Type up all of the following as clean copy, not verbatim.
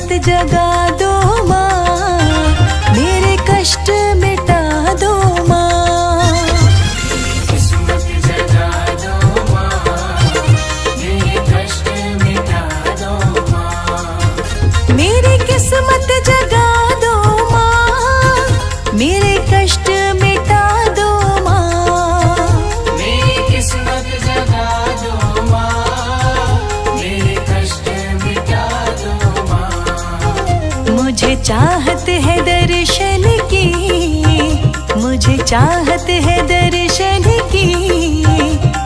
किस्मत जगा दो माँ, मेरे कष्ट मिटा दो माँ। किस्मत जगा दो माँ, मेरे कष्ट मिटा दो माँ। मेरी किस्मत जगा दो माँ, मेरे कष्ट मिटा दो माँ। मेरी किस्मत जगा दो माँ, मेरे कष्ट मिटा दो माँ। मुझे चाहत है दर्शन की, मुझे चाहत है दर्शन की,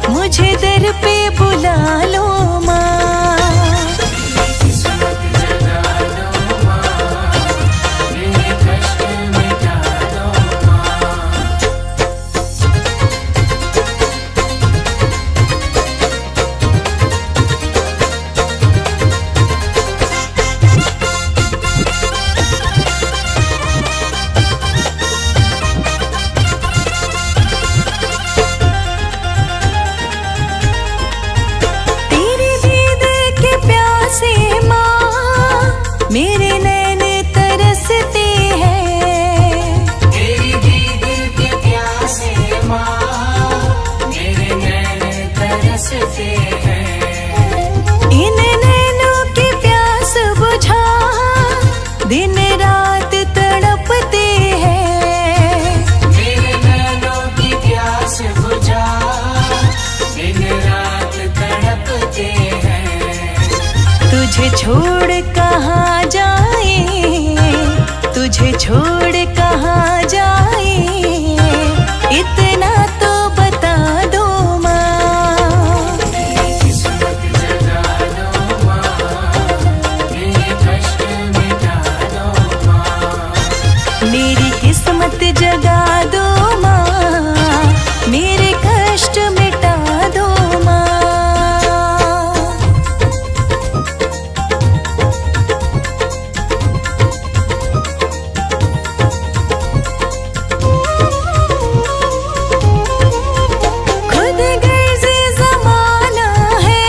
मुझे दर पे बुला लो माँ। किस्मत जगा दो माँ, मेरे कष्ट मिटा दो माँ। तेरे दीद के प्यासे माँ, मेरे नैन तरसते हैं। तेरी दीद के प्यासे माँ, मेरे नैन तरसते हैं। इन नैनों की प्यास बुझा, दिन रात तड़पते हैं। मेरे नैनों की प्यास बुझा, दिन रात तड़पते हैं। तुझे छोड़ कहाँ जाए, तुझे छोड़ कहाँ जाए, इतना तो बता दो माँ। किस्मत जगा दो माँ, मेरे कष्ट मिटा दो माँ। मेरी किस्मत जगा दो माँ, मेरे कष्ट मिटा दो माँ। खुद गर्ज़े ज़माना है,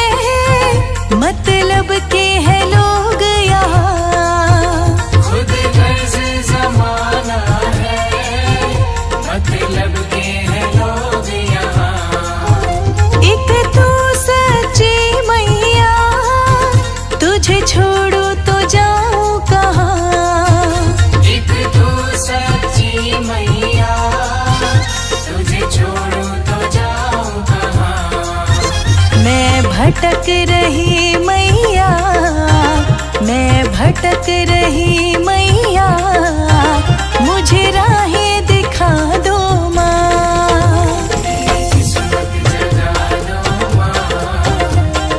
मतलब के है लोग यहाँ। खुद गर्ज़ ज़माना है, मतलब के हैं लोग यहाँ। एक तू सच्ची मैया, तुझे छोड़ो तो जाऊं कहाँ। एक तो सच्ची मैया, तुझे छोड़ो तो जाऊं कहाँ। मैं भटक रही मैया, मैं भटक रही मैया, मुझे राहें दिखा दो माँ। किस्मत जगा दो माँ,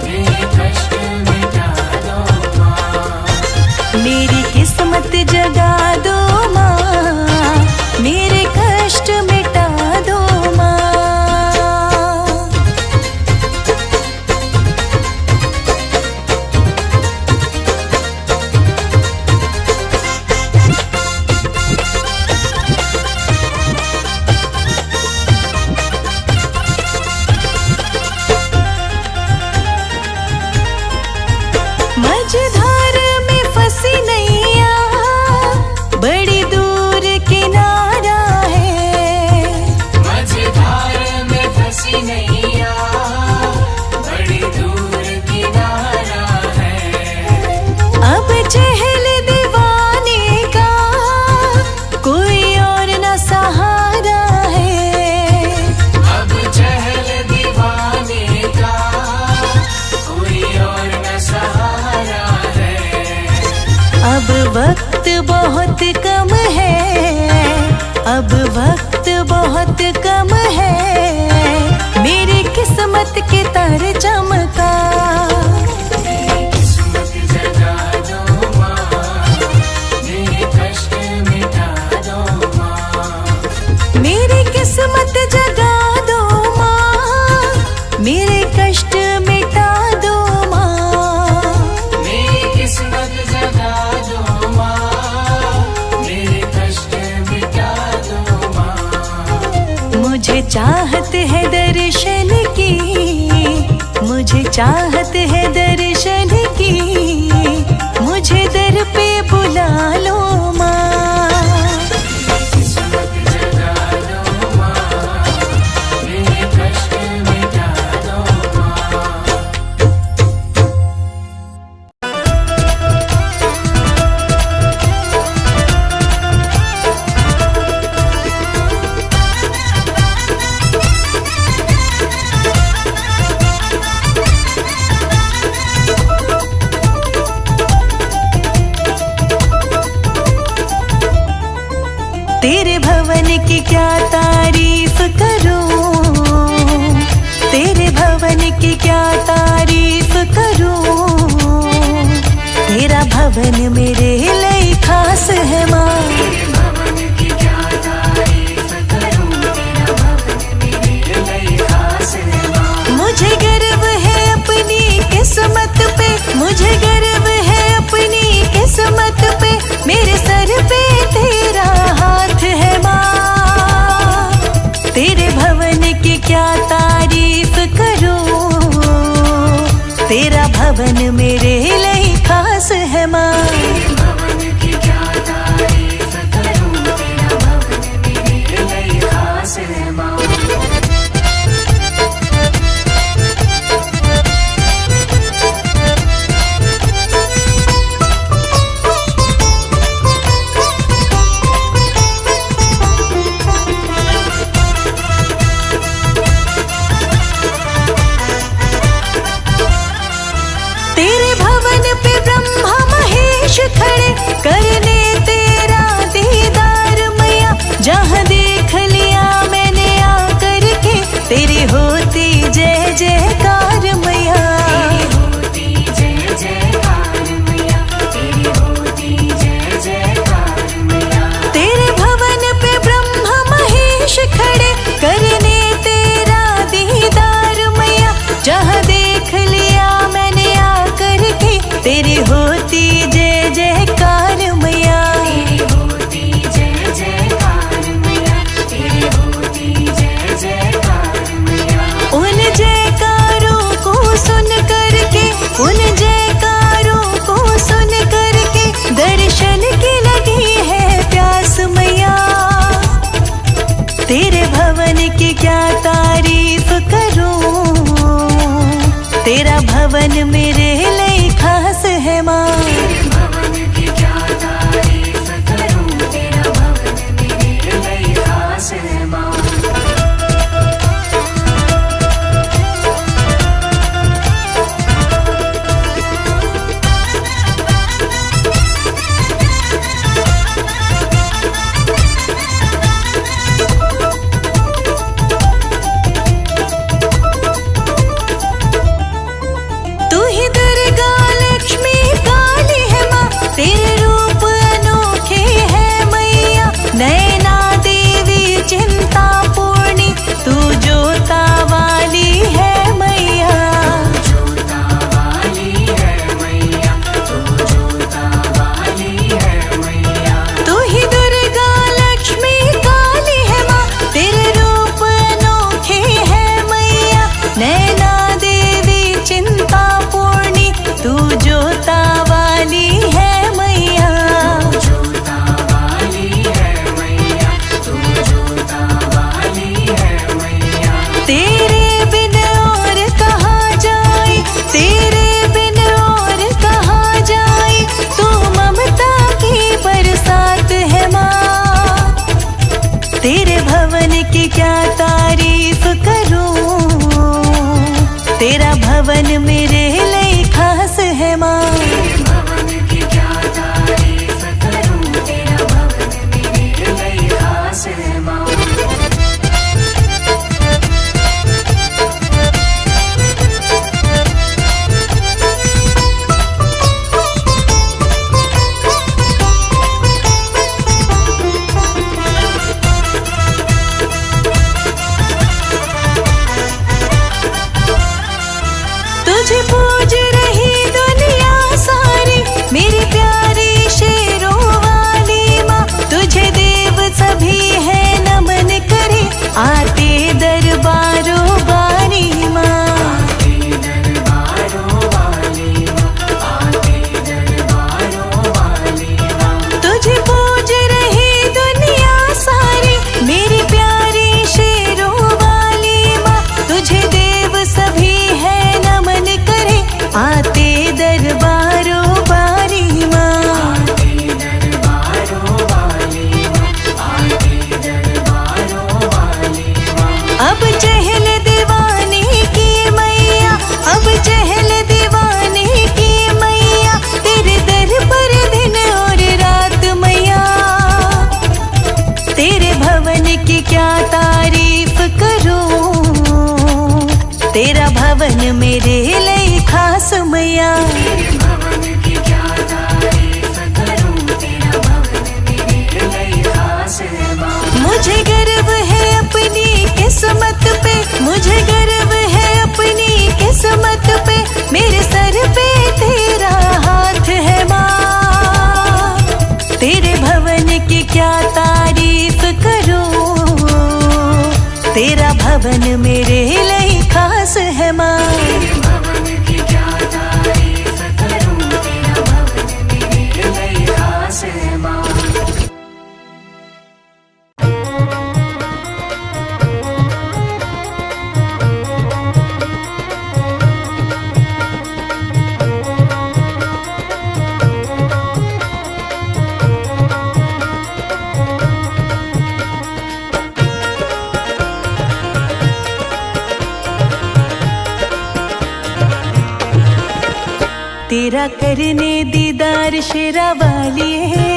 मेरे कष्ट मिटा दो माँ। मेरी किस्मत जगा दो माँ, मेरे कष्ट मिटा दो माँ। मझधार में फंसी नैया, बड़ी दूर किनारा है। मझधार में फंसी नैया, बड़ी दूर किनारा है। अब चहल दीवाने का कोई और न सहारा है। अब चहल दीवाने का कोई और न सहारा है। अब वक्त बहुत कम है, अब वक्त बहुत कम है, मेरी किस्मत के तार चमका। किस्मत जगा दो माँ, मेरे कष्ट मिटा दो माँ। मेरी किस्मत जगा दो माँ, मेरे कष्ट मिटा दो माँ। मेरी किस्मत जगा दो माँ, मेरे कष्ट मिटा दो माँ। मुझे चाहत है दर्शन की, मुझे चाहत है दर्शन की, मुझे मुझे दर पे बुला लो माँ। किस्मत जगा दो माँ, मेरे कष्ट मिटा दो माँ। तेरे भवन की क्या तारीफ करूं, तेरे भवन की क्या तारीफ करूं। तेरा भवन मेरे लिए खास है माँ। भवन की क्या तारीफ करूं, तेरा भवन मेरे लिए खास है माँ। मुझे गर्व है अपनी किस्मत पे, मुझे गर्व है अपनी किस्मत पे। मेरे सर पे तेरा हाथ है माँ। तेरे भवन की क्या तारीफ करूं, तेरा भवन मेरे लिए खास है माँ। भवन की क्या तारीफ करूं, तेरा भवन मेरे लिए खास है माँ। तेरे भवन पे ब्रह्मा महेश खड़े करने तेरा दीदार मैया। जहाँ देख लिया मैंने आकर के तेरी होती जय जयकार मैया। होती जय जयकार मैया, तेरी होती जय जयकार मैया। तेरे भवन पे ब्रह्मा महेश खड़े करने तेरा दीदार मैया। जहाँ देख लिया मैंने आकर के तेरी होती जय जयकार मैया। तेरी होती जय जयकार मैया, तेरी होती जय जयकार मैया। उन जयकारों को सुन करके, उन जयकारों को सुन करके दर्शन की लगी है प्यास मैया। तेरे भवन की क्या तारीफ करूं, तेरा भवन मेरे लिए खास है माँ। भवन की क्या तारीफ करूं, तेरा भवन मेरे लिए खास है माँ। तू ही दुर्गा लक्ष्मी काली है माँ। तेरे रूप अनोखे है मैया। नैना देवी चिंता पूर्णी, तू जोता वाली है मैया। जोता वाली है मैया, तू जोता वाली है मैया। तू ही दुर्गा लक्ष्मी काली है माँ। तेरे रूप अनोखे है मैया। नैना देवी चिंता पूर्णी, तू जोता वाली है मैया। जोता वाली है मैया, तू जोता वाली है मैया। तेरे बिन और कहाँ जाए, तेरे बिन और कहाँ जाए। तू ममता की बरसात है माँ। तेरे भवन की क्या तारीफ करूं, तेरा भवन मेरे लिए खास है माँ। भवन की क्या तारीफ करूं, तेरा भवन मेरे लिए खास है माँ। तुझे पूज रही दुनिया सारी। अब चहल दीवाने की मैया, अब चहल दीवाने की मैया, तेरे दर पर दिन और रात मैया। तेरे भवन की क्या तारीफ करूं, तेरा भवन मेरे लिए खास मैया। तेरे भवन की क्या तारीफ करूं, तेरा भवन मेरे लिए खास है माँ। मुझे गर्व है अपनी किस्मत पे, मुझे गर्व है अपनी किस्मत पे, मेरे सर पे तेरा हाथ है माँ। तेरे भवन की क्या तारीफ करूं, तेरा भवन मेरे लिए खास है माँ। तेरे भवन की क्या तारीफ करूं, तेरा भवन मेरे लिए खास है माँ। तेरा करने दीदार शेरा वाली है,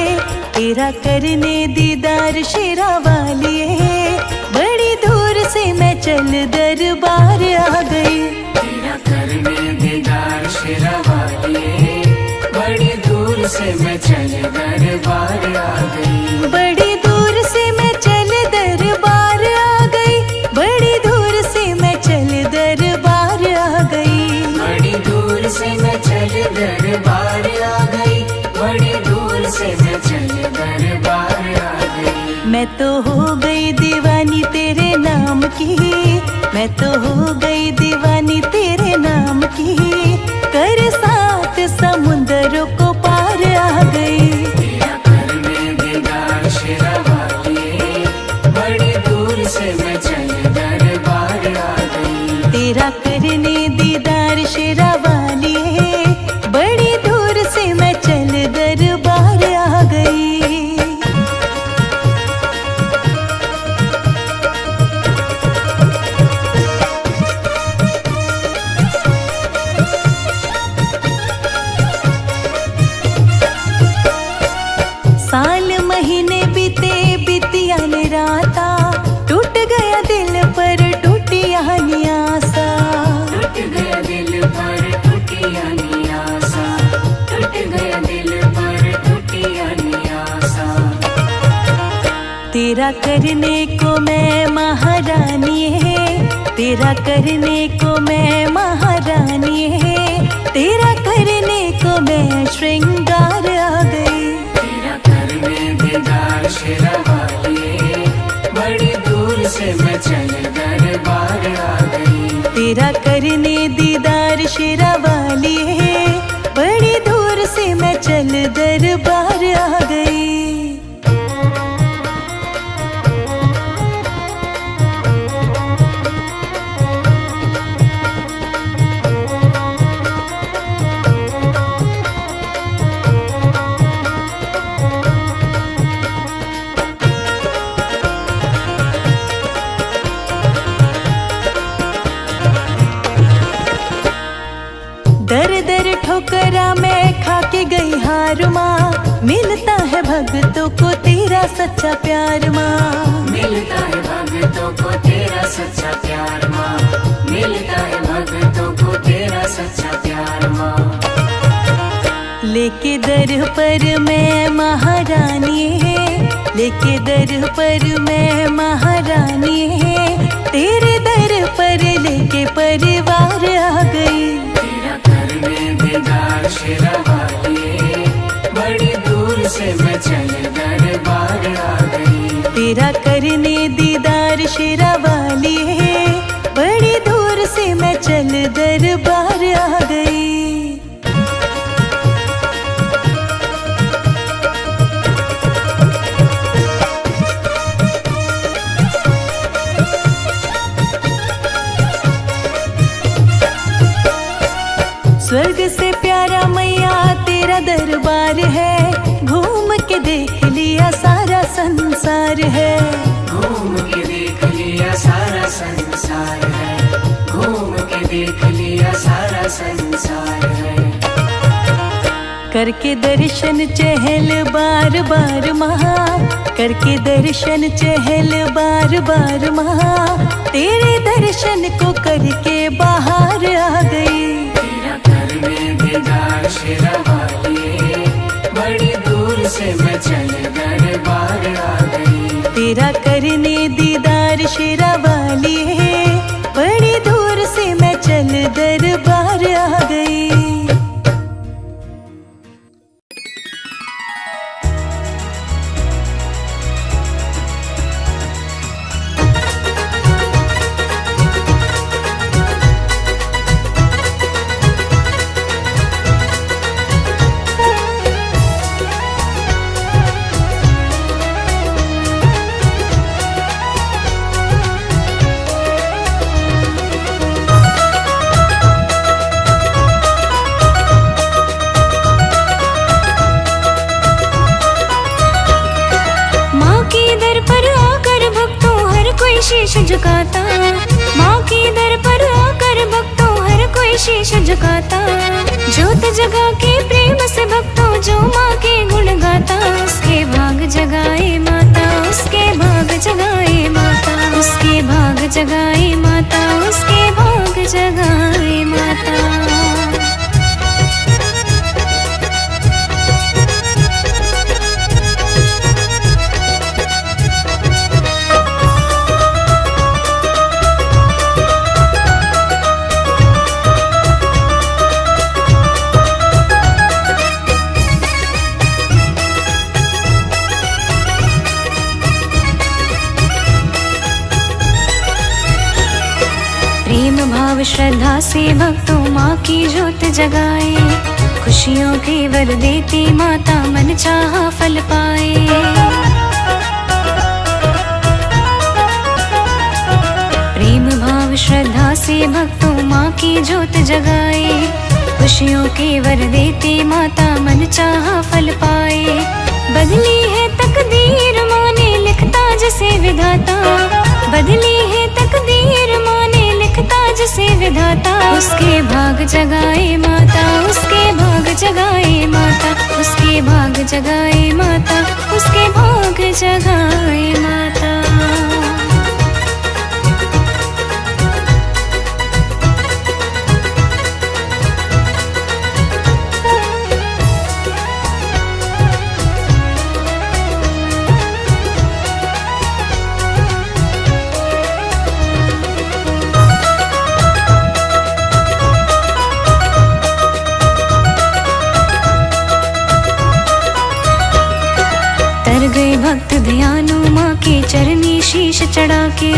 तेरा करने दीदार शेरा वाली है। बड़ी दूर से मैं चल दरबार आ गई, तेरा करने दीदार शेरा वाली, बड़ी दूर से मैं चल दरबार आ गई। बड़ी दूर से मैं चल दरबार आ गई, बड़ी दूर से मैं चल दरबार आ गई। बड़ी दूर से मैं चल दरबार आ गई, बड़ी दूर से मैं चल दरबार आ गई। मैं तो हो गई दीवानी तेरे नाम की, मैं तो हो गई दीवानी तेरे नाम की। कर सात समुंदरों को पार आ गई। तेरा करने दीदार शेरा वाली, बड़ी दूर से मैं चल दरबार आ गई। तेरा करने दीदार शेरा वाली है, बड़ी दूर से मैं चल दरबार आ गई। साल महीने बीते बीतिया ने राता, टूट गया दिल पर टूटिया नियासा। टूट गया दिल पर टूटिया नियासा, टूट गया दिल पर टूटिया नियासा। तेरा करने को मैं महारानी है, तेरा करने को मैं महारानी है। तेरा करने को मैं श्रृंगार आ गई। तेरा करने दीदार शेरा वाली, बड़ी दूर से मैं चल दरबार आ गई। तेरा करने दीदार शेरा वाली है, बड़ी दूर से मैं चल दरबार आ गई। दर दर ठोकरा मैं खा के गई हार माँ, मिलता है भक्तों को तेरा सच्चा प्यार माँ। मिलता है भक्तों को तेरा सच्चा प्यार माँ, मिलता है भक्तों को तेरा सच्चा प्यार माँ। लेके दर पर मैं महारानी है, लेके दर पर मैं महारानी है। तेरे दर पर लेके परिवार आ गई। तेरा करने दीदार शेरा वाली, बड़ी दूर से मैं चल दरबार आ गई। तेरा करने दीदार शेरा वाली है, बड़ी दूर से मैं चल दरबार आ गई। स्वर्ग से प्यारा मैया तेरा दरबार है, घूम के देख लिया सारा संसार है। घूम के देख लिया सारा संसार है, घूम के देख लिया सारा संसार है। करके दर्शन चहल बार बार महा, करके दर्शन चहल बार बार महा, तेरे दर्शन को करके बाहर आ गई। तेरा करने दीदार शेरावालिए, बड़ी दूर से मैं चल दरबार आ गई। तेरा करने दीदार शेरावाली है, बड़ी दूर से मैं चल दरबार आ गई। शीश झुकाता, माँ के दर पर आकर भक्तों हर कोई शीश झुकाता। ज्योत जगा के प्रेम से भक्तों जो माँ के गुण गाता, उसके भाग जगाए माता, उसके भाग जगाए माता, उसके भाग जगाए माता, उसके भाग जगाए माता। श्रद्धा से भक्तों माँ की ज्योत जगाए, खुशियों के वर देती माता मन चाहा फल पाए। प्रेम भाव श्रद्धा से भक्तों माँ की ज्योत जगाए, खुशियों के वर देती माता मन चाहा फल पाए। बदली है तकदीर माँ ने लिखता जिसे विधाता, बदली है तकदीर माँ ने लिखता जिसे विधाता। उसके भाग जगाए माता, उसके भाग जगाए माता, उसके भाग जगाए माता, उसके भाग जगाए माता। भक्त ध्यानु माँ के चरनी शीश चढ़ा के,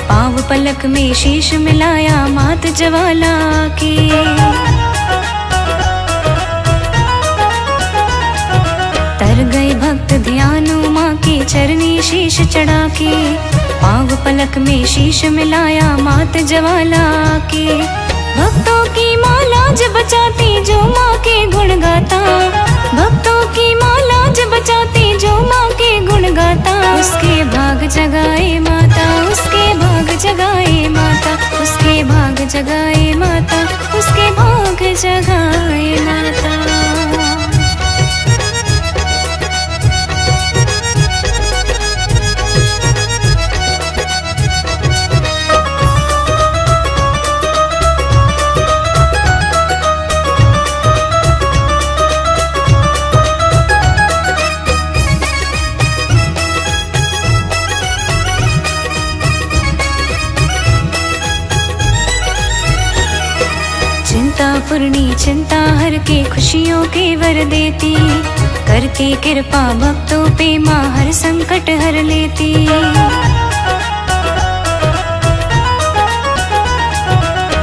पाँव पलक में शीश मिलाया मात ज्वाला के। तर गए भक्त ध्यानु माँ के चरनी शीश चढ़ा के, पाँव पलक में शीश मिलाया मात ज्वाला के। भक्तों की माला जब बचाती जो माँ के गुण गाता, भक्तों की माला जब बचाती जो माँ के गुण गाता। उसके भाग जगाए माता, उसके भाग जगाए माता, उसके भाग जगाए माता, उसके भाग जगाए माता। पूर्णी चिंता हर के खुशियों के वर देती, करके कृपा भक्तों पे माँ हर संकट हर लेती।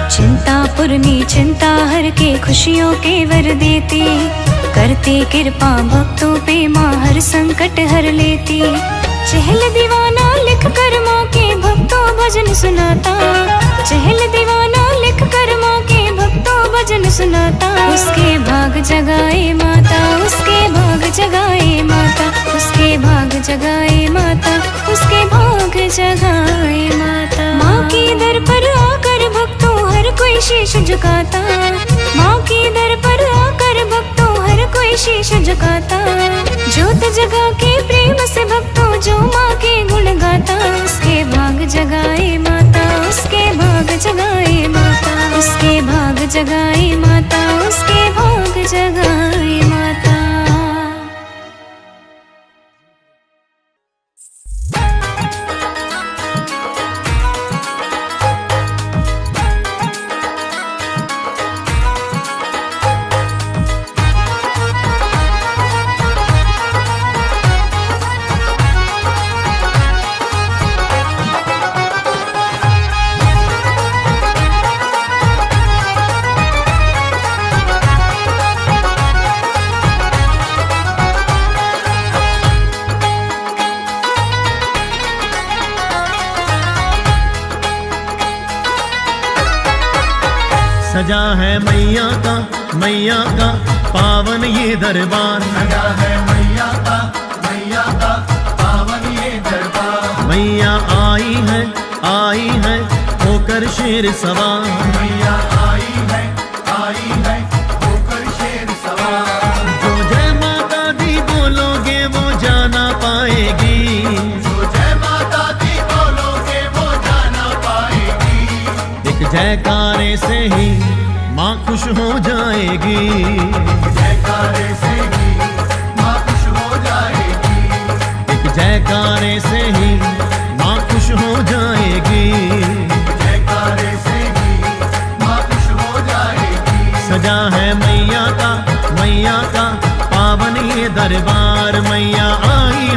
चिंता पूर्णी चिंता हर के खुशियों के वर देती, करते कृपा भक्तों पे माँ हर संकट हर लेती। चहल दीवाना लिख कर माँ के भक्तों भजन सुनाता, चहल दीवाना लिख कर माँ के भक्तों भजन सुनाता। उसके भाग जगाए माता, उसके भाग जगाए माता, उसके भाग जगाए माता, उसके भाग जगाए माता। माँ झुकाता। माँ की दर पर आकर भक्तों हर कोई शीश झुकाता। ज्योत जगा के प्रेम से भक्तों जो माँ के गुण गाता। उसके भाग जगाए माता, उसके भाग जगाए माता, उसके भाग जगाए माता, उसके भाग जगाए माता। सजा है मैया का पावन ये दरबार। सजा है मैया का पावन ये दरबार। मैया आई है होकर शेर सवार। मैया आई है होकर शेर सवार। जो जय माता दी बोलोगे वो जाना पाएगी। जो जय माता दी बोलोगे वो जाना पाएगी। एक जयकारे से ही माँ खुश हो जाएगी। जयकारे से ही माँ खुश हो जाएगी। एक जयकारे से ही माँ खुश हो जाएगी। जयकारे से ही माँ खुश हो जाएगी। सजा है मैया का पावन ये दरबार। मैया आई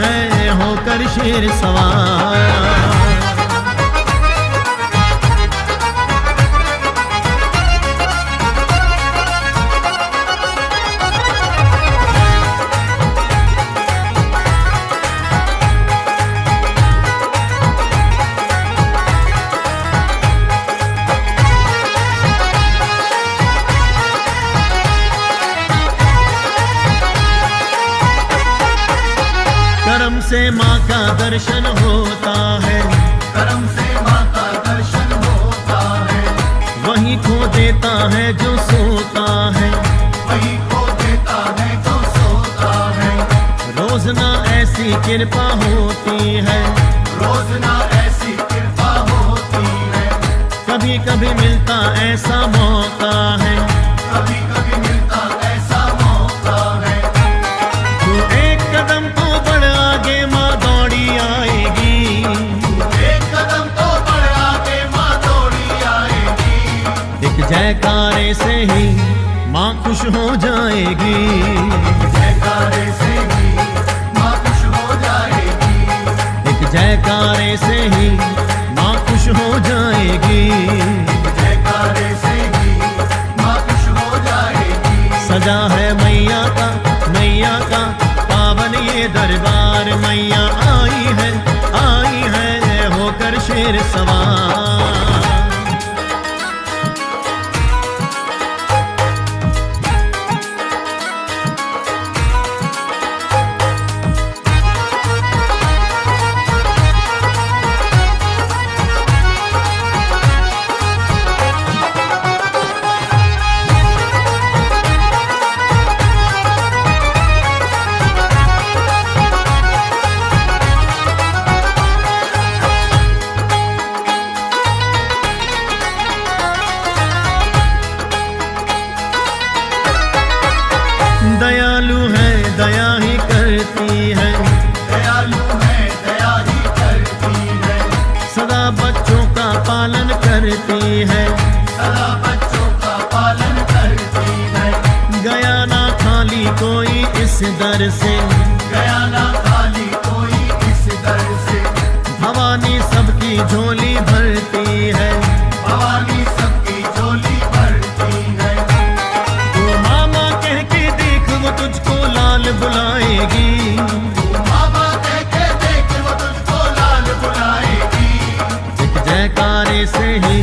है होकर शेर सवार। करम से माँ का दर्शन होता है। करम से माँ का दर्शन होता है। वही खो देता है जो सोता है। वही खो देता है जो सोता है। रोज ना ऐसी कृपा होती है। रोज ना ऐसी कृपा होती है। कभी कभी मिलता ऐसा मौका है। कभी कभी मिलता ऐसा मौका है। तो एक कदम तो बढ़ आगे माँ दौड़ी आएगी। एक कदम तो बढ़ आगे माँ दौड़ी आएगी। एक जयकारे से ही माँ खुश हो जाएगी। जयकारे से ही माँ खुश हो जाएगी। एक जयकारे से ही माँ खुश हो जाएगी। जयकारे से ही माँ खुश हो जाएगी। सजा है मैया का पावन ये दरबार। मैया आई है होकर शेर सवार। दयालु है दया ही करती है। दयालु है दया ही करती है। सदा बच्चों का पालन करती है। सदा बच्चों का पालन करती है। गया ना खाली कोई इस दर से। गया ना खाली कोई इस दर से। भवानी सबकी झोली भरती है। भवानी सबकी झोली भरती है। तो मामा कह के देख वो तुझको लाल बुलाएगी। मामा कह के देख वो तुझको लाल बुलाएगी। एक जयकारे से ही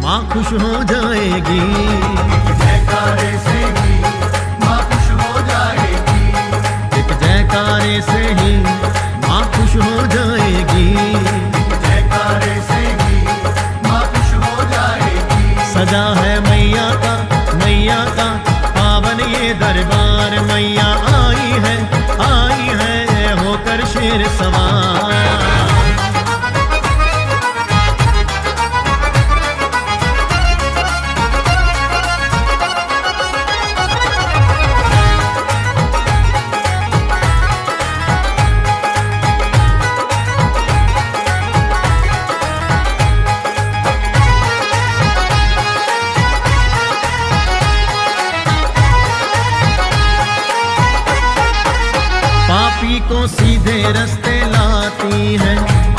माँ खुश हो जाएगी। जयकारे से ही माँ खुश हो जाएगी। एक जयकारे से ही माँ खुश हो जाएगी। जयकारे से ही माँ खुश हो जाएगी। रास्ते लाती है,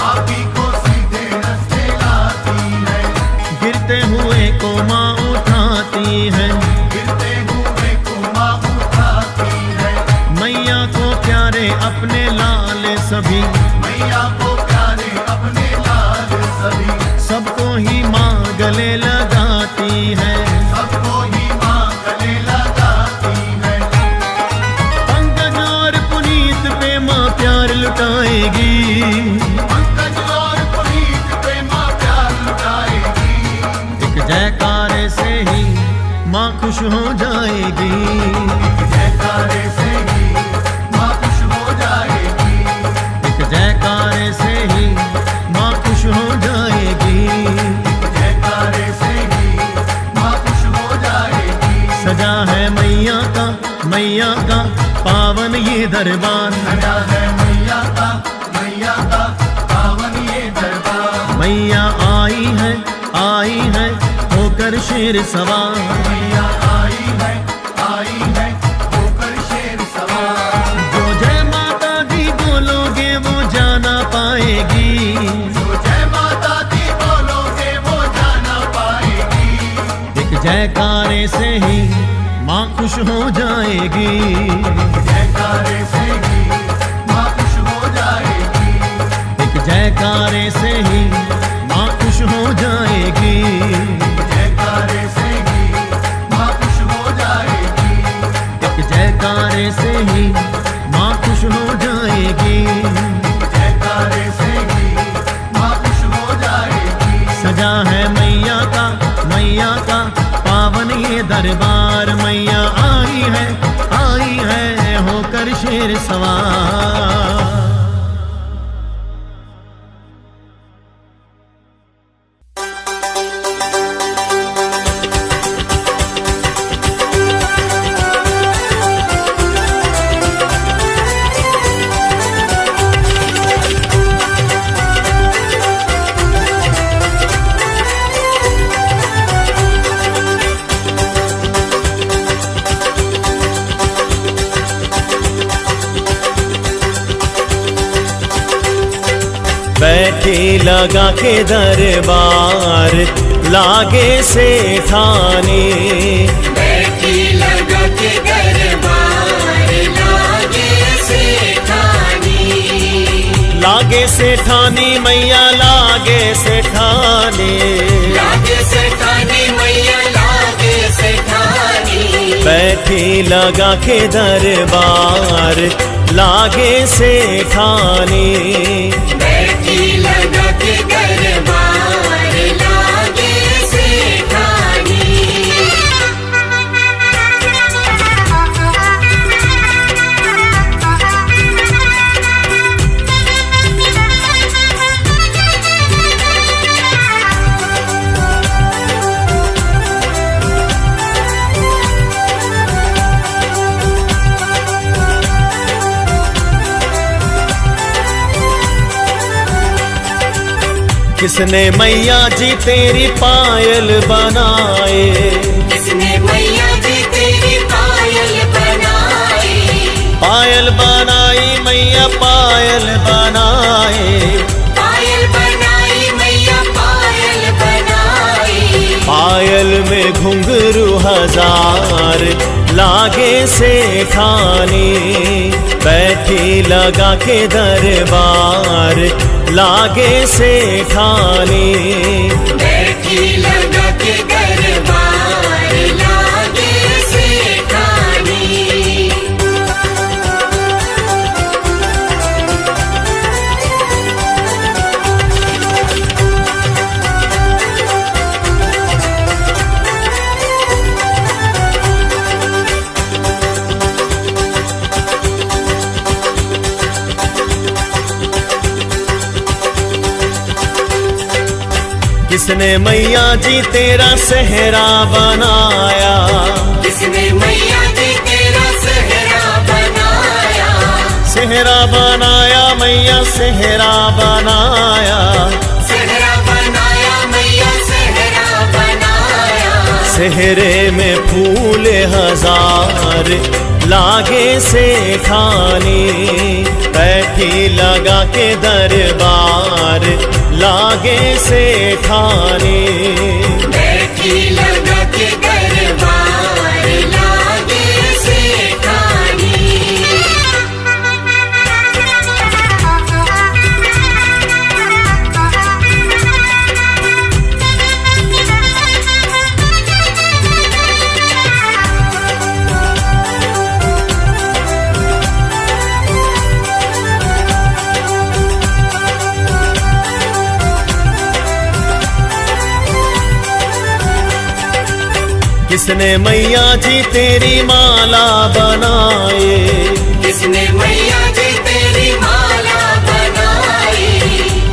आप ही को सीधे रास्ते लाती है, गिरते हुए को माँ उठाती है, गिरते हुए को माँ उठाती है, मैया को प्यारे अपने लाल सभी, मैया को प्यारे अपने लाल सभी, सबको ही माँ गले लगाती है, सबको ही माँ गले लगाती है, पंकज और पुनीत पे माँ प्यार लुटाएगी, पंकज और पुनीत पे माँ प्यार लुटाएगी, एक जयकारे से ही माँ खुश हो जाएगी, जयकारे से ही माँ खुश हो जाएगी, एक जयकारे से ही माँ खुश हो जाएगी, जयकारे से ही माँ खुश हो जाएगी, सजा है मैया का पावन ये दरबार, सजा है मैया का पावन ये दरबार, मैया आई है होकर शेर सवार, मैया आई है होकर शेर सवार, जो जय माता दी बोलोगे वो जाना पाएगी, जो जय माता दी बोलोगे वो जाना पाएगी, एक जयकारे से ही माँ खुश हो जाएगी, जयकारे से ही माँ खुश हो जाएगी, एक जयकारे से ही माँ खुश हो जाएगी, जयकारे से ही माँ खुश हो जाएगी, एक जयकारे से ही माँ खुश हो जाएगी, जयकारे से ही माँ खुश हो जाएगी, सजा है मैया का पावन ये दरबार, मैया आई है होकर शेर सवार। बैठी लगा के दरबार लागे से ठाने, बैठी लगा के दरबार लागे से ठानी, लागे से ठानी मैया लागे से ठाने, लागे से ठानी मैया लागे से ठानी, बैठी लगा के दरबार लागे से ठाने, बैठी लगा के दरबार लागे से ठानी। किसने मैया जी तेरी पायल बनाए, किसने मैया जी तेरी पायल बनाई, पायल बनाई मैया पायल बनाए, पायल बनाई मैया पायल बनाई, पायल में घुंघरू हजार लागे से ठाने, बैठी लगा के दरबार लागे से ठाने, बैठी लगा के दरबार लागे से ठानी। किसने मैया जी तेरा सेहरा बनाया, किसने मैया जी तेरा सेहरा बनाया, सेहरा बनाया मैया सेहरा बनाया, सेहरा बनाया मैया सेहरा बनाया, चेहरे में फूल हजार लागे सेठानी, बैठी लगा के दरबार लागे सेठानी। बैठी लगा के दरबार लागे सेठानी। किसने मैया जी तेरी माला बनाए, किसने मैया जी तेरी माला बनाई।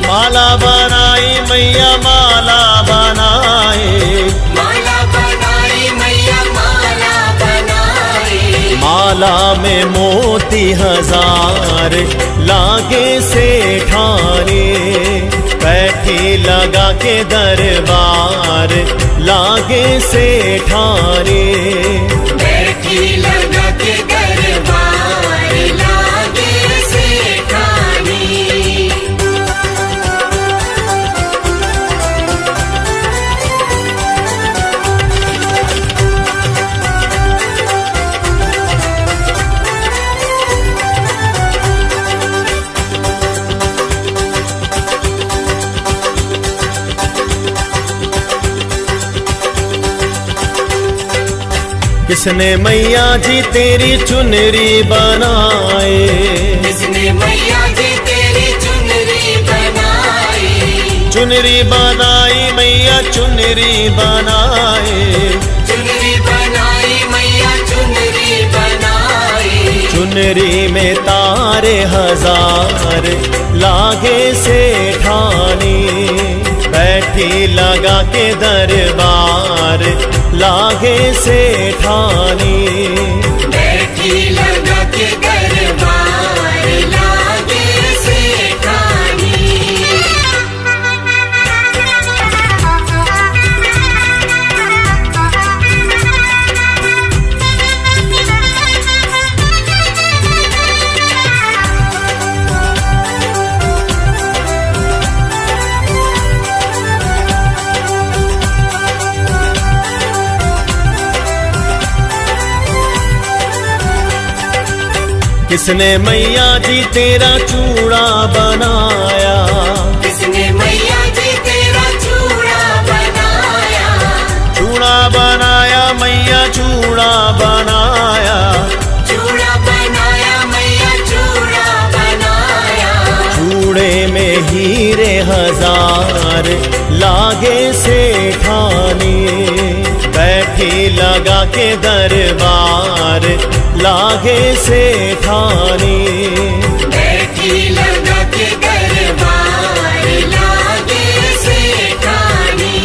माला बनाई मैया माला बनाए, माला बनाई मैया माला बनाई। माला में मोती हजार लागे सेठानी, बैठी लगा के दरबार लागे सेठानी। बैठी लगा के दरबार लागे सेठानी। किसने मैया जी तेरी चुनरी बनाए, किसने मैया जी तेरी चुनरी बनाई। चुनरी बनाई मैया चुनरी बनाए, चुनरी बनाई मैया चुनरी बनाई। चुनरी में तारे हजार लागे सेठानी, बैठी लगा के दरबार लागे सेठानी। बैठी लगा के दरबार लागे सेठानी। किसने मैया जी तेरा चूड़ा बनाया, किसने मैया जी तेरा चूड़ा बनाया। चूड़ा बनाया मैया चूड़ा बनाया, चूड़ा बनाया मैया चूड़ा बनाया। चूड़े में हीरे हजार लागे सेठानी, बैठी लगा के दरबार लागे सेठानी। बैठी लगा के दरबार लागे सेठानी।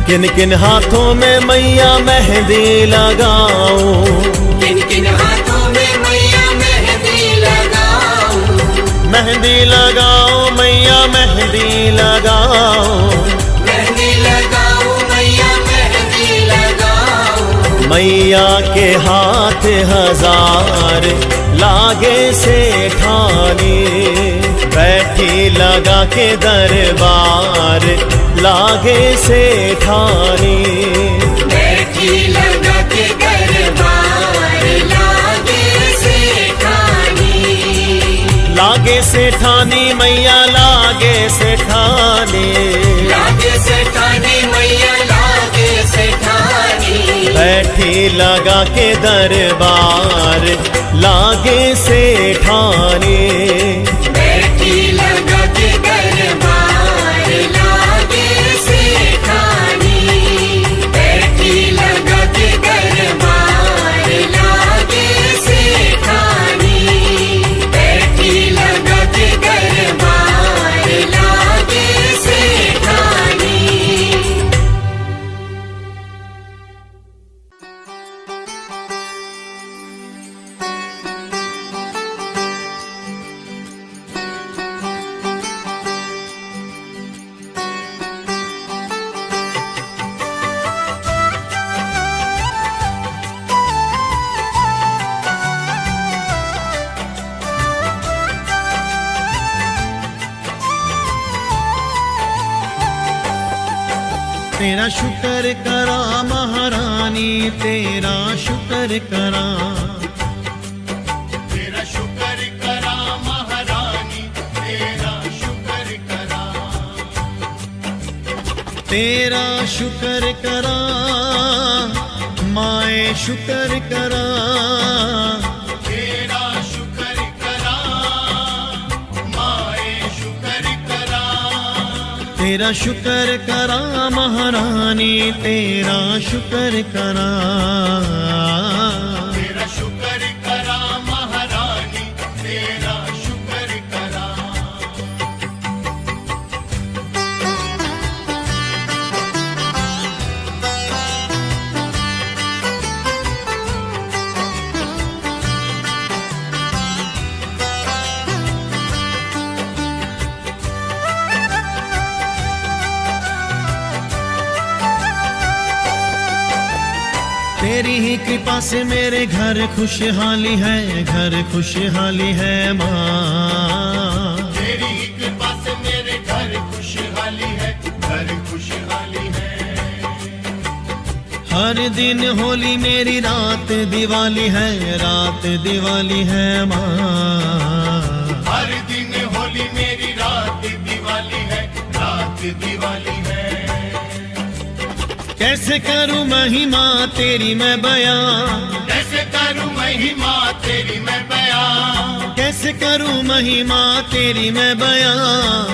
किन किन हाथों में मैया मेहंदी लगाऊं, किन किन हाथों में मैया मेहंदी लगाऊं। मेहंदी लगाओ मैया मेहंदी लगाओ, मेहंदी लगाऊं मैया मेहंदी लगाऊं। मैया के हाथ हजार लागे सेठानी, बैठी लगा के दरबार लागे सेठानी। बैठी लगा के दरबार लागे सेठानी। लागे सेठानी मैया लागे सेठानी, लागे सेठानी मैया लागे सेठानी। बैठी लगा के दरबार लागे सेठानी। बैठी लगा के दरबार लागे सेठानी। बैठी लगा के दरबार लागे सेठानी। बैठी लगा तेरा शुक्र करा महारानी, तेरा शुक्र करा, तेरा शुक्र करा महारानी, तेरा शुक्र करा, तेरा शुक्र करा माए शुक्र करा, तेरा शुक्र करा माए शुक्र करा, तेरा शुक्र करा महारानी, तेरा शुक्र करा, तेरा शुक्र करा महारानी, तेरा शुक्र करा। तेरी ही कृपा से मेरे घर खुशहाली है, घर खुशहाली है माँ। तेरी ही कृपा से मेरे घर खुशहाली है, घर खुशहाली है। हर दिन होली मेरी रात दिवाली है, रात दिवाली है माँ। हर दिन होली मेरी रात दिवाली है, रात दिवाली है। कैसे करूँ महिमा तेरी मैं बयां, कैसे करूँ महिमा तेरी मैं बयां, कैसे करूँ महिमा तेरी मैं बयां।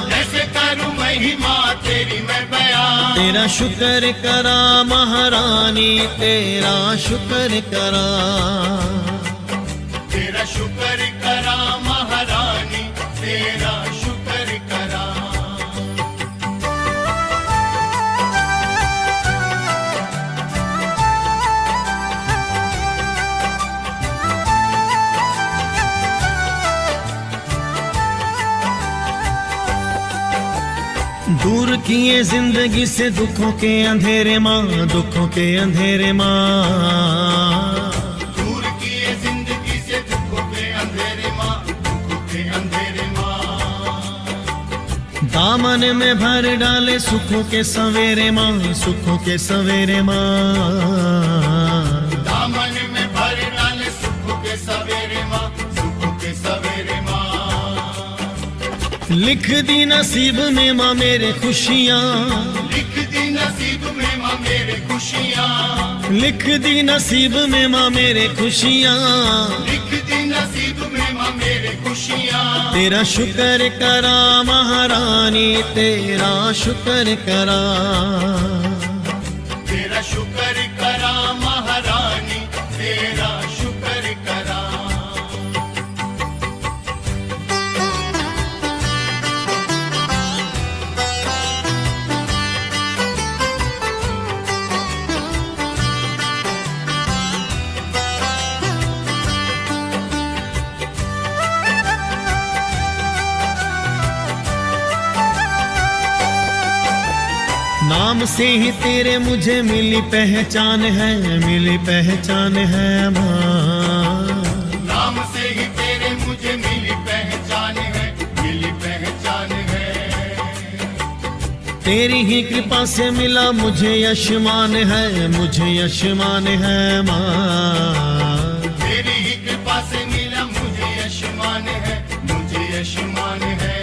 कैसे करूँ महिमा तेरी मैं बयां। तेरा शुक्र करा महारानी, तेरा शुक्र करा, तेरा शुक्र करा महारानी, तेरा शुक्र करा। दूर किए जिंदगी से दुखों के अंधेरे माँ, दुखों के अंधेरे माँ। दूर किए जिंदगी से दुखों के अंधेरे माँ, दुखों के अंधेरे माँ। दामन में भर डाले सुखों के सवेरे माँ, सुखों के सवेरे माँ। दामन में भर डाले सुखों के सवेरे माँ, सुखों के सवेरे माँ। लिख दी नसीब में माँ मेरे खुशियाँ, लिख दी नसीब में माँ मेरे खुशियाँ, लिख दी नसीब में माँ मेरे खुशियाँ। लिख दी नसीब में माँ मेरे खुशियाँ। तेरा शुक्र करा महारानी, तेरा शुक्र करा, तेरा शुक्र करा महारानी, तेरा शुक्र करा। नाम से ही तेरे मुझे मिली पहचान है, मिली पहचान है माँ। नाम से ही तेरे मुझे मिली पहचान है, मिली पहचान है। तेरी ही कृपा से मिला मुझे यशमान है, मुझे यशमान है माँ। तेरी ही कृपा से मिला मुझे यशमान है, मुझे यशमान है।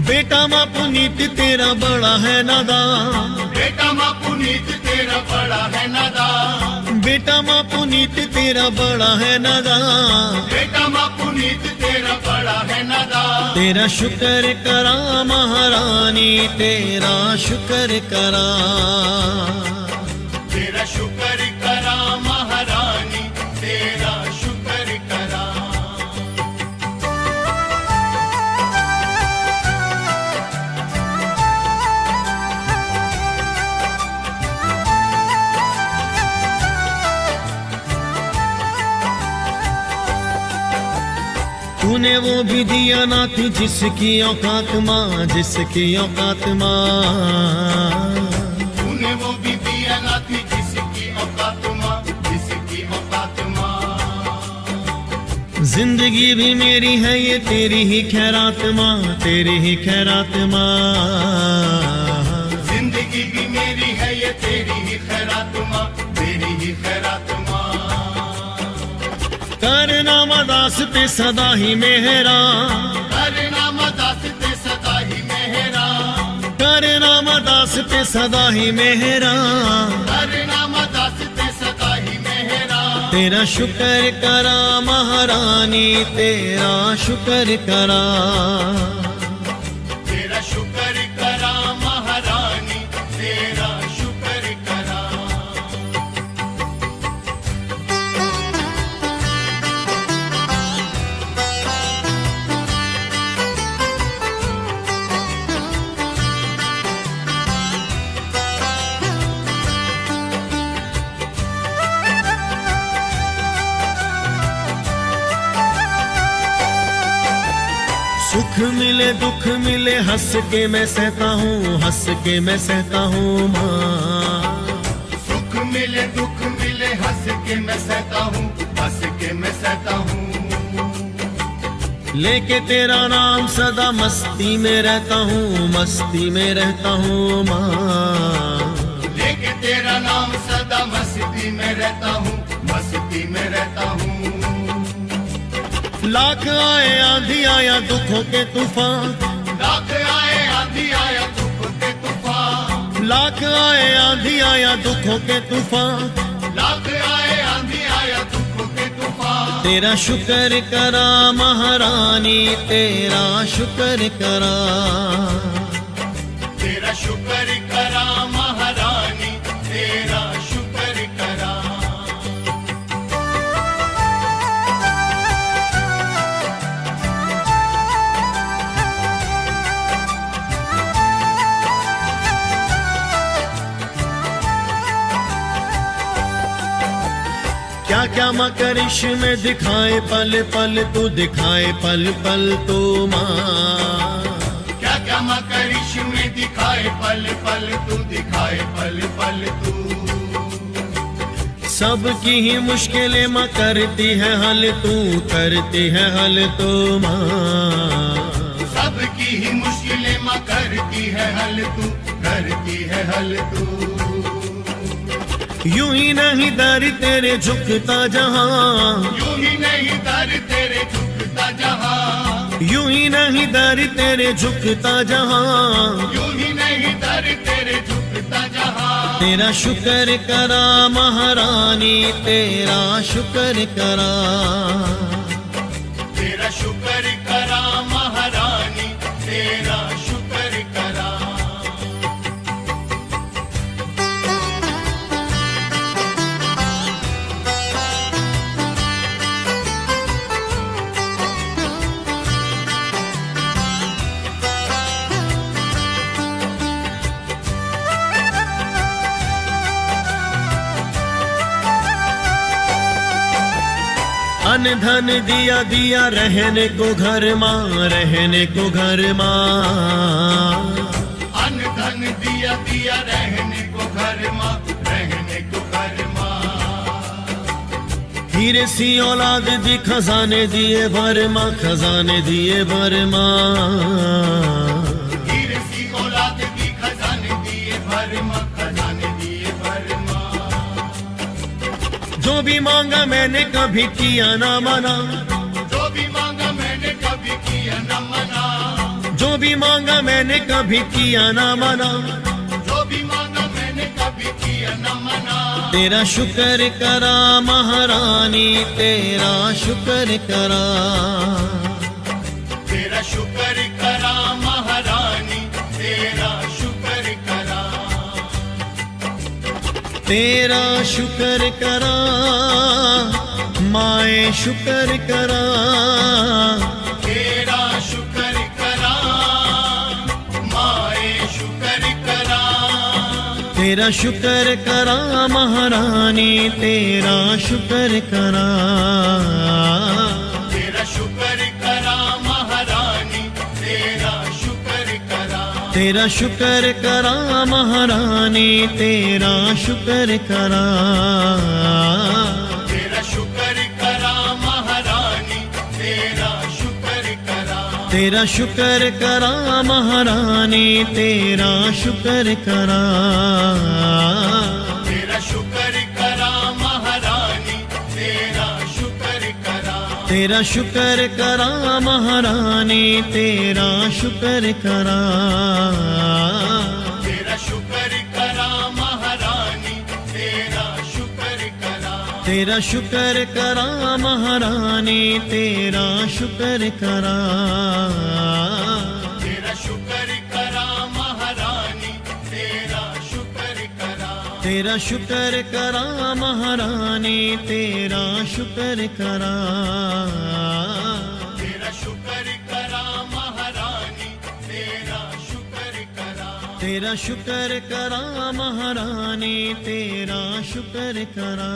बेटा माँ पुनीत तेरा बड़ा है नादान, बेटा माँ पुनीत तेरा बड़ा है नादान, बेटा माँ पुनीत तेरा बड़ा है नादान। बेटा माँ पुनीत तेरा बड़ा है नादान। तेरा शुक्र करा महारानी, तेरा शुक्र करा, तेरा शुक्र करा महारानी, तेरा शुक्र करा। तूने वो भी दिया ना थी जिसकी औकात माँ, जिसकी औकात माँ। तूने वो भी दिया ना थी जिसकी औकात माँ, जिसकी औकात माँ। जिंदगी भी मेरी है ये तेरी ही खैरात माँ, तेरी ही खैरात माँ। जिंदगी लिए तेरी ही खैरात माँ, तेरी ही खैरात माँ। करना मदास पे सदा ही मेहरा, करना मदास ते सदा ही मेहरा, करना मदास पे सदा ही मेहरा। करना मदास ते सदा ही मेहरा। तेरा शुक्र करा महारानी, तेरा शुक्र करा। तेरा शुक्र करा महारानी, तेरा शुक्र करा। सुख मिले दुख मिले हंस के मैं सहता हूँ, हंस के मैं सहता हूँ माँ। सुख मिले दुख मिले हंस के मैं सहता हूँ, हंस के मैं सहता हूँ। लेके तेरा नाम सदा मस्ती में रहता हूँ, मस्ती में रहता हूँ माँ। लेके तेरा नाम सदा मस्ती में रहता हूँ, मस्ती में रहता हूँ। लाख आए आंधी आया दुखों के तूफान, लाख आए आंधी आया दुख के तूफान, लाख आए आंधी आया दुखों के तूफान। लाख आए आंधी आया दुख के तूफान। तेरा शुक्र करा महारानी, तेरा शुक्र करा। तेरा शुक्र करा महारानी, तेरा शुक्र करा। क्या क्या माँ करिश में दिखाए पल पल तू, दिखाए पल पल तू माँ। क्या क्या माँ करिश में दिखाए पल पल तू, दिखाए पल पल तू। सबकी ही मुश्किलें माँ करती है हल तू, करती है हल तू माँ। सबकी ही मुश्किलें माँ करती है हल तू, करती है हल तू। यूं ही नहीं दर तेरे झुकता जहां, यूं ही नहीं दर तेरे झुकता जहां, यूं ही नहीं दर तेरे झुकता जहां। यूं ही नहीं दर तेरे झुकता जहां। तेरा शुक्र करा महारानी, तेरा शुक्र करा। तेरा शुक्र करा महारानी, तेरा शुक्र करा। अन धन दिया दिया रहने को घर माँ, रहने को घर माँ। अन धन दिया दिया रहने को घर माँ, रहने को घर माँ। हीरे सी औलाद दी खजाने दिए भर माँ, खजाने दिए भर माँ। हीरे सी औलाद दी खजाने दिए भर माँ, खजाने दिए भर माँ। जो भी मांगा मैंने कभी किया ना मना, जो भी मांगा मैंने कभी किया न मना, जो भी मांगा मैंने कभी किया ना मना। जो भी मांगा मैंने कभी किया न मना। तेरा शुक्र करा महारानी, तेरा शुक्र करा। तेरा शुक्र करा महारानी, तेरा शुक्र करा। तेरा शुक्र करा माए, शुक्र करा। तेरा शुक्र करा माए, शुक्र करा। तेरा शुक्र करा महारानी, तेरा शुक्र करा। तेरा शुक्र करा महारानी, तेरा शुक्र करा। तेरा शुक्र करा महारानी, तेरा शुक्र करा। तेरा शुक्र करा महारानी, तेरा शुक्र करा। तेरा शुक्र करा महारानी तेरा शुक्र करा, तेरा शुक्र करा महारानी तेरा शुक्र करा, तेरा शुक्र करा महारानी तेरा शुक्र करा, तेरा शुक्र करा महारानी तेरा शुक्र करा, तेरा शुक्र करा महारानी तेरा शुक्र करा, तेरा शुक्र करा महारानी तेरा शुक्र करा, तेरा शुक्र करा महारानी तेरा शुक्र करा, तेरा शुक्र करा महारानी तेरा शुक्र करा, तेरा शुक्र करा महारानी तेरा शुक्र करा,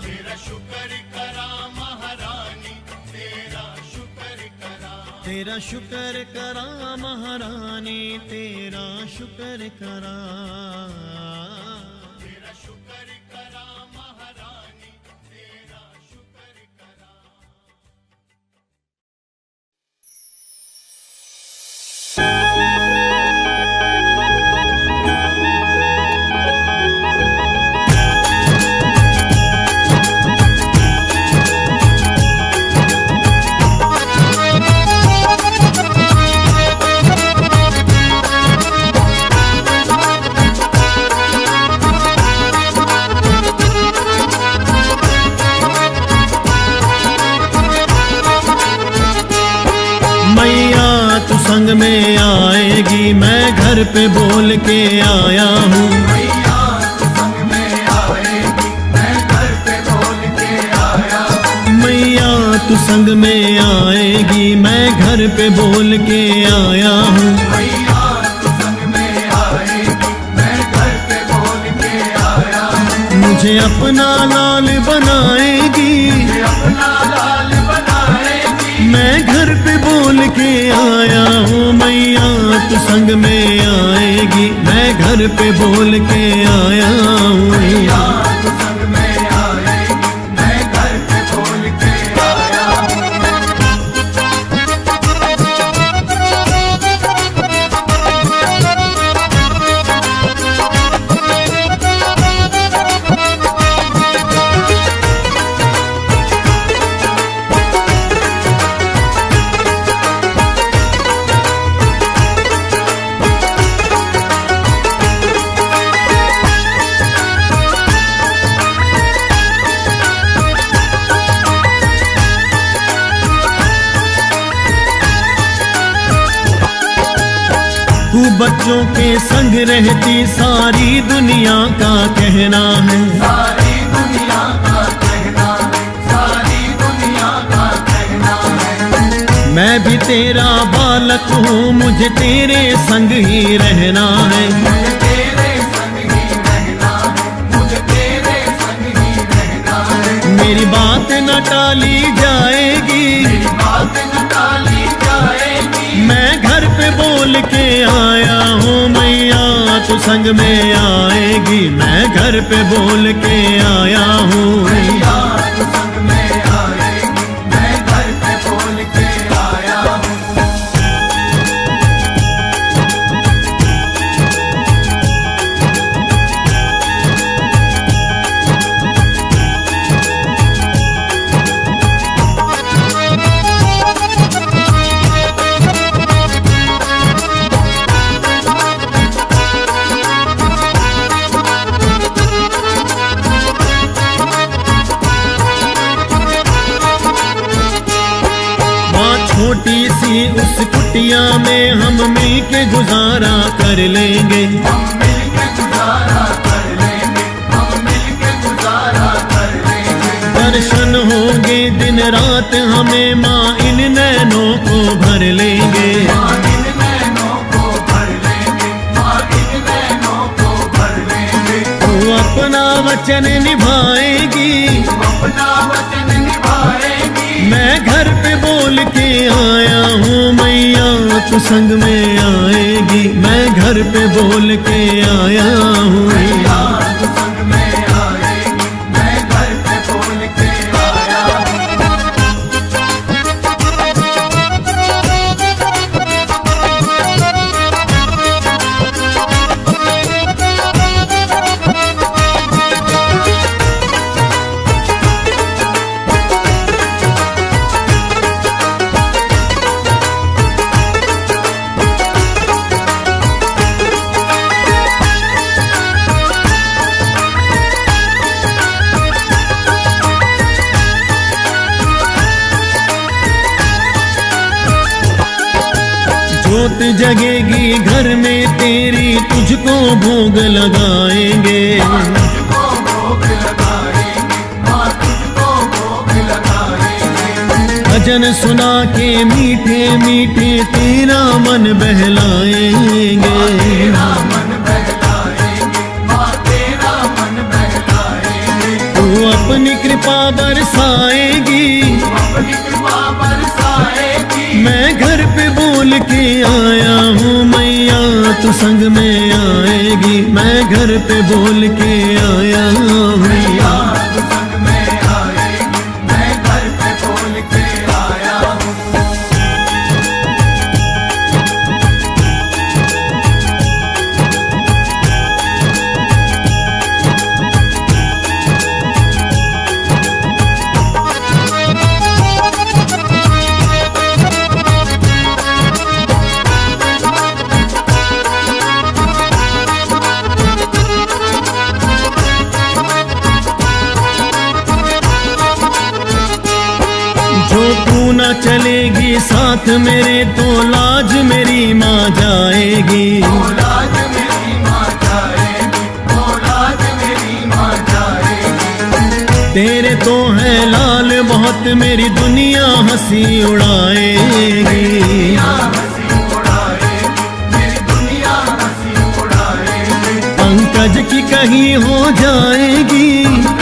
तेरा शुक्र करा महारानी तेरा शुक्र करा, तेरा शुक्र करा महारानी तेरा शुक्र करा, तेरा शुक्र करा महारानी तेरा शुक्र करा। मैया तू संग में आएगी मैं घर पे बोल के आया हूँ, मैया तू संग में आएगी मैं घर पे बोल के आया हूँ, मैया तू संग में आएगी मैं घर पे बोल के आया हूँ, मैया तू संग में आएगी मैं घर पे बोल के आया हूँ, मुझे अपना लाल बनाएगी अपना लाल बनाएगी मैं घर पे बोल के आया हूँ, मैया तू संग में आएगी मैं घर पे बोल के आया हूँ, मैया तू संग में आएगी मैं घर पे बोल के आया हूँ। तू बच्चों के संग रहती सारी दुनिया का कहना है, सारी दुनिया का कहना है, सारी दुनिया का कहना है, मैं भी तेरा बालक हूँ मुझे तेरे संग ही रहना है, मुझे तेरे संग ही रहना है, मुझे तेरे संग ही रहना है, मेरी बात न टाली जाएगी मेरी बात न टाली जाएगी मैं घर पे बोल के आया हूँ, मैया तू संग में आएगी मैं घर पे बोल के आया हूँ, मैया तू संग में आएगी मैं घर पे बोल के आया हूँ। छोटी सी उस कुटिया में हम मिल के गुजारा कर लेंगे, हम मिल के गुजारा कर लेंगे, हम मिल के गुजारा कर लेंगे, दर्शन होंगे दिन रात हमें माँ इन नैनों को भर लेंगे, माँ इन नैनों को भर लेंगे, माँ इन नैनों को भर लेंगे, तू अपना वचन निभाएगी अपना वचन निभाएगी मैं घर पे बोल के आया हूँ, मैया तू संग में आएगी मैं घर पे बोल के आया हूँ, मैया तू संग में आएगी मैं घर पे बोल के आया हूँ। जोत जगेगी घर में तेरी, तुझको भोग लगाएंगे। तुझको भोग लगाएंगे माँ, तुझको भोग लगाएंगे। भजन सुना के मीठे मीठे तेरा मन बहलाएंगे। तेरा मन बहलाएंगे माँ, तेरा मन बहलाएंगे। तू अपनी कृपा बरसाएगी, अपनी कृपा बरसाएगी। मैं घर पे बोल के आया हूँ मैया तू संग में आएगी। मैं घर पे बोल के आया हूँ मैया तू संग में आएगी, मैं घर पे बोल के आया हूँ। जो तू न चलेगी साथ मेरे तो लाज मेरी माँ जाएगी। औलाद मेरी माँ जाएगी, औलाद मेरी माँ जाएगी। तेरे तो है लाल बहुत मेरी दुनिया हंसी उड़ाएगी। दुनिया हंसी उड़ाएगी, मेरी दुनिया हंसी उड़ाएगी। पंकज की कहीं हो जाएगी,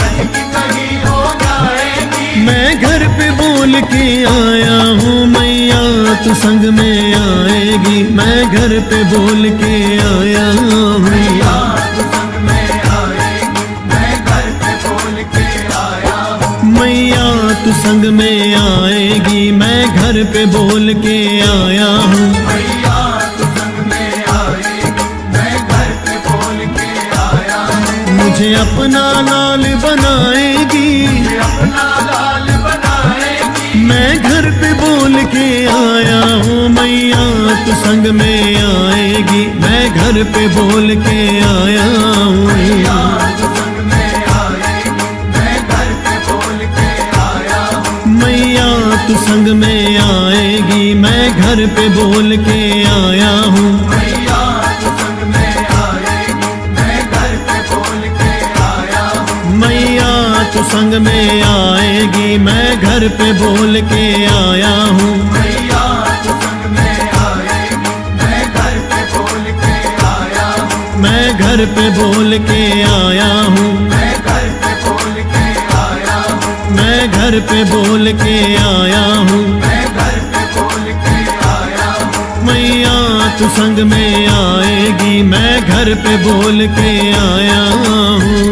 कहीं की कहीं हो जाएगी। मैं घर पे बोल के आया हूँ मैया तू संग में आएगी। मैं घर पे बोल के आया हूँ मैया तू संग में आएगी, मैं घर पे बोल के आया हूँ। मैया तू संग में आएगी। मैं घर पे बोल के आया हूँ। मैया तू संग में आएगी, मैं घर पे बोल के आया हूँ। मुझे अपना लाल बनाएगी, मुझे अपना लाल बनाएगी। मैं घर पे बोल के आया हूँ मैया तू संग में आएगी। मैं घर पे बोल के आया हूँ। मैया तू संग में आएगी, मैं घर पे बोल के आया हूँ। मैया तू संग में आएगी। मैं घर पे बोल के आया हूँ। मैया तू संग में आएगी, मैं घर पे बोल के आया हूँ। मैया तू संग में आएगी। मैं घर पे बोल के आया हूँ। मैया तू संग में आएगी, मैं घर पे बोल के आया हूँ। मैं घर पे बोल के आया हूँ। मैं घर पे बोल के आया हूँ। मैं घर पे बोल के आया हूँ। मैं घर पे बोल के आया हूँ। मैया तू संग में आएगी। मैं घर पे बोल के आया हूँ।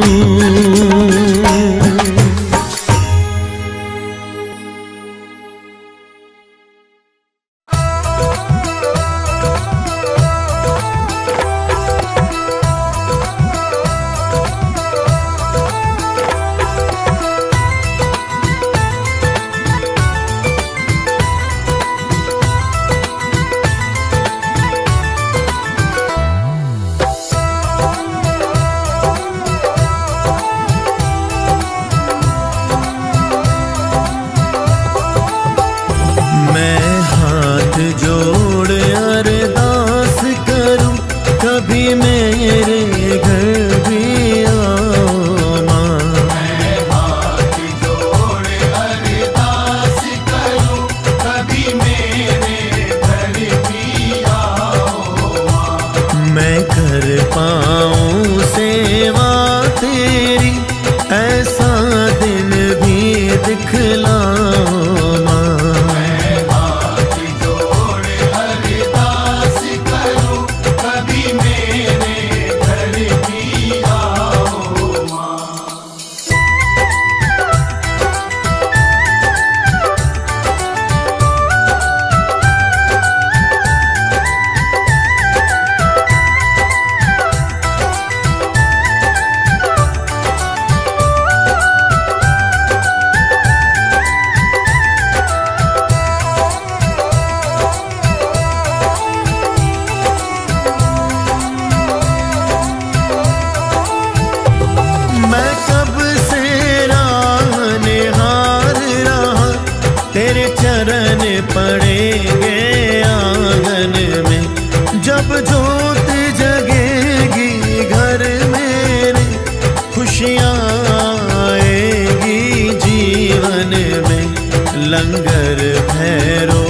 लंगर भैरो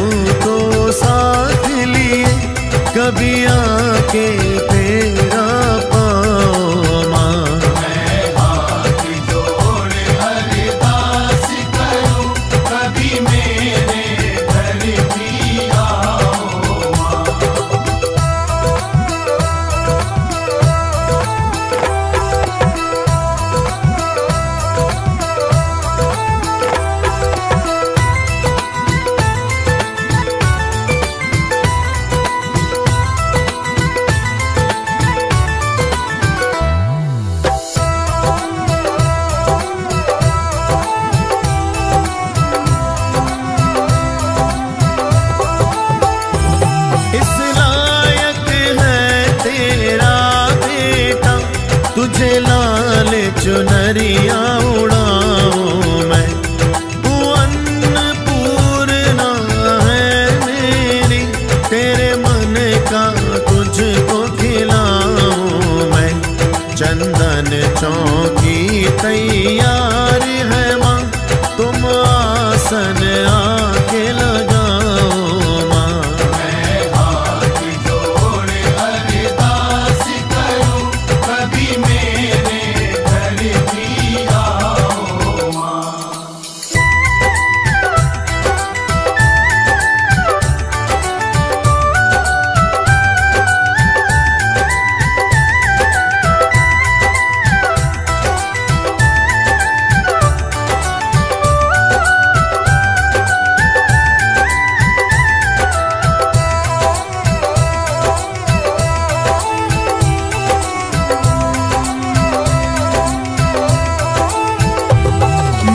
को साथ लिए, कभी आके तेरा पाओ माँ। मैं हाथ जोड़ अरदास करूं, कभी मेरे घर भी आओ माँ। इस लायक है तेरा बेटा, तुझे लाल चुनरिया उड़ाऊं मैं। तू अन्नपूर्णा है मेरी, तेरे मन का तुझको खिलाऊं मैं। चंदन चौकी तैयार है माँ, तुम आसन आके लगाओ माँ। मैं हाथ जोड़ अरदास करूं, कभी मेरे घर भी आओ माँ।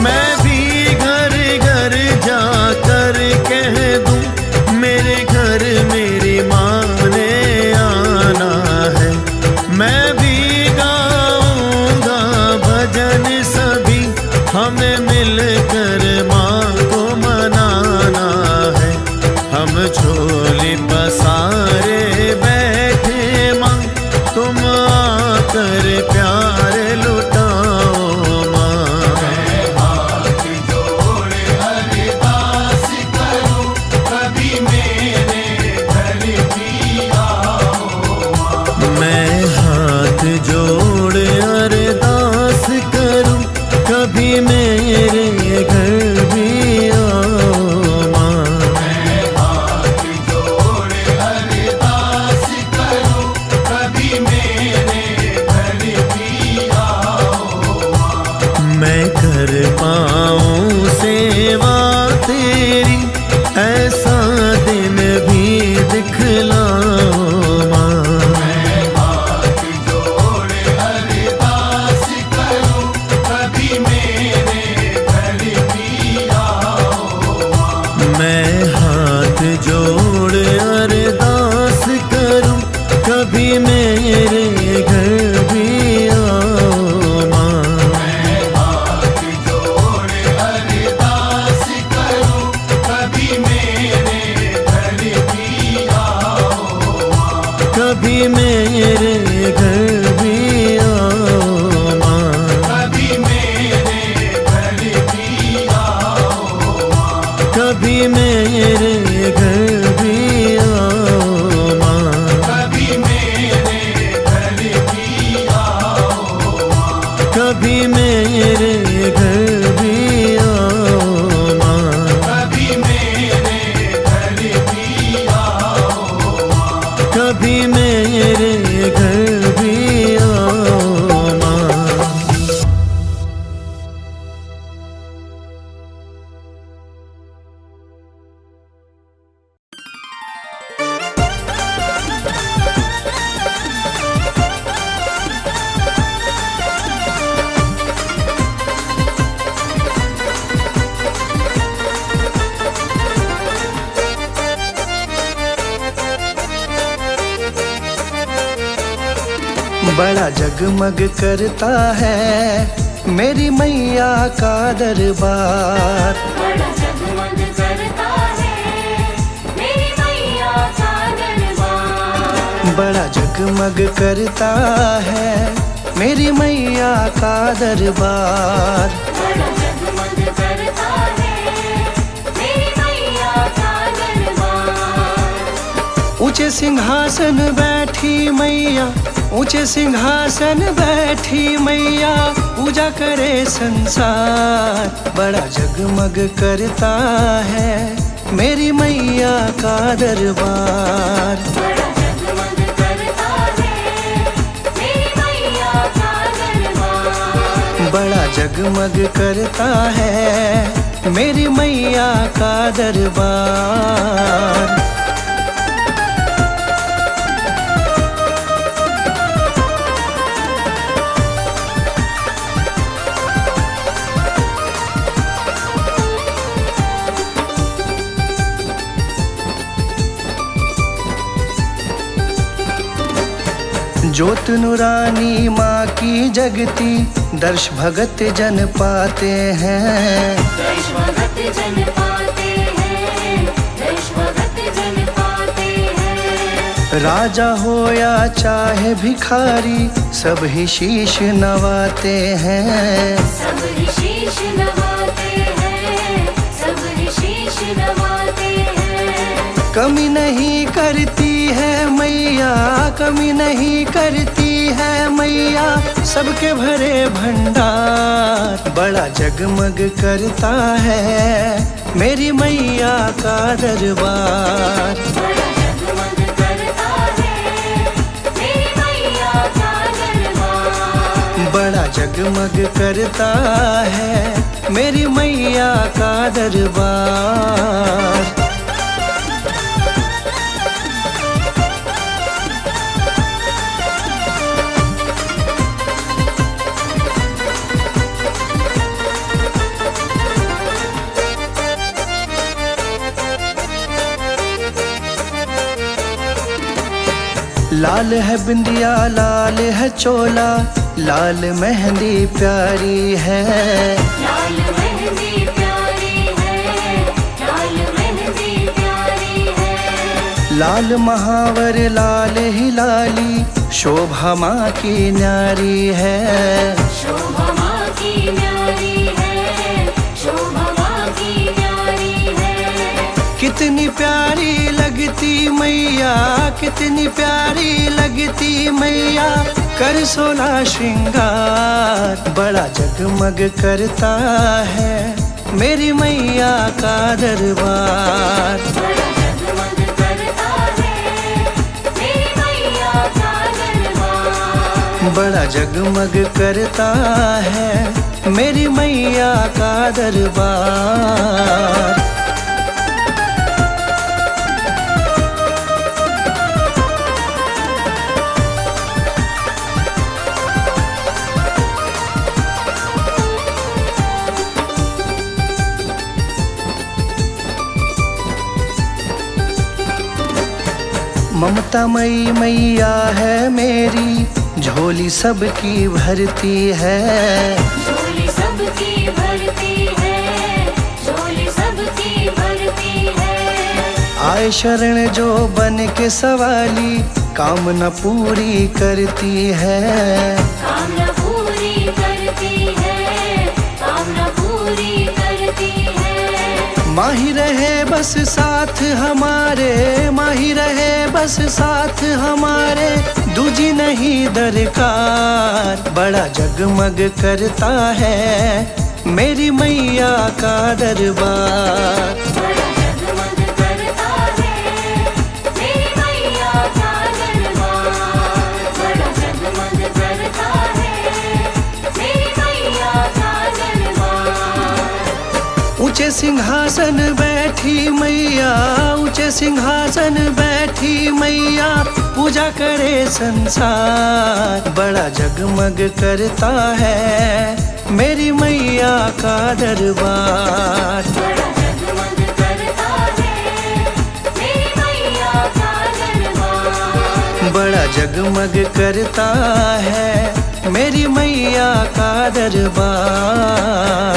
मैं भी घर घर जाकर कह दूं, मेरे घर मेरी माँ ने आना है। मैं भी गाऊंगा भजन सभी, हमें मिलकर माँ को मनाना है। हम झोली पसारे बैठे माँ, तुम आकर प्यार लुटाओ माँ। मैं हाथ जोड़ अरदास करूं, कभी मेरे घर भी आओ माँ। मैं हाथ जोड़ अरदास करूं, कभी मेरे घर भी आओ माँ। मैं हाथ जोड़ अरदास करूं, कभी मेरे घर भी आओ माँ। मैं कर पाऊं सेवा तेरी, ऐसा दिन भी दिखलाओ माँ। मैं हाथ जोड़ अरदास करूं, कभी मेरे घर भी आओ माँ। मैं हाथ जोड़ अरदास करूं, कभी मेरे घर भी आओ माँ। मैं हाथ जोड़ अरदास करूं, कभी मेरे घर भी आओ माँ। कभी मेरे घर भी आओ माँ। कभी मेरे घर भी आओ माँ। कभी मेरे घर भी आओ माँ। कभी मेरे घर भी आओ माँ। कभी मेरे घर भी आओ माँ। कभी मेरे घर भी आओ माँ। कभी मेरे घर भी आओ माँ। बड़ा जगमग करता है मेरी मैया का दरबार। बड़ा जगमग करता है मेरी मैया का दरबार। बड़ा जगमग करता है मेरी मैया का दरबार। बड़ा जगमग करता है ऊंचे सिंहासन बैठी मैया, ऊंचे सिंहासन बैठी मैया, पूजा करे संसार। बड़ा जगमग करता है मेरी मैया का दरबार। बड़ा जगमग करता है मेरी मैया का दरबार। बड़ा जगमग करता है मेरी मैया का दरबार। ज्योत नुरानी माँ की जगती, दर्श भगत जन पाते हैं। दर्श भगत जन पाते हैं, दर्श भगत जन पाते हैं। राजा हो या चाहे भिखारी, सब ही शीश नवाते हैं। सब ही शीश नवाते हैं, सब ही शीश नवाते हैं। कमी नहीं करती है मैया, कमी नहीं करती है मैया, सबके भरे भंडार। बड़ा जगमग करता है मेरी मैया का दरबार। बड़ा जगमग करता है मेरी मैया का दरबार। बड़ा जगमग करता है मेरी मैया का दरबार। लाल है बिंदिया, लाल है चोला, लाल मेहंदी प्यारी है। लाल मेहंदी प्यारी है, लाल मेहंदी प्यारी है। लाल महावर लाल ही लाली, शोभा माँ की न्यारी है। शोभा माँ की न्यारी है, शोभा माँ की न्यारी है। कितनी प्यारी लगती मैया, कितनी प्यारी लगती मैया, कर सोला श्रृंगार। बड़ा जगमग करता है मेरी मैया का दरबार। बड़ा जगमग करता है मेरी मैया का दरबार। बड़ा जगमग करता है मेरी मैया का दरबार। ममता मई मैया है मेरी, झोली सबकी भरती है। झोली सबकी भरती है, झोली सबकी भरती है। आए शरण जो बन के सवाली, कामना पूरी करती है। कामना पूरी करती है, कामना पूरी करती है। माही रहे बस साथ हमारे, माही रहे बस साथ हमारे, दूजी नहीं दरकार। बड़ा जगमग करता है मेरी मैया का दरबार। बड़ा जगमग करता है मेरी मैया का दरबार। बड़ा जगमग करता है मेरी मैया का दरबार। ऊंचे सिंहासन बैठी मैया, ऊंचे सिंहासन बैठी मैया, पूजा करे संसार। बड़ा जगमग करता है मेरी मैया का दरबार। बड़ा जगमग करता है मेरी मैया का दरबार। बड़ा जगमग करता है मेरी मैया का दरबार।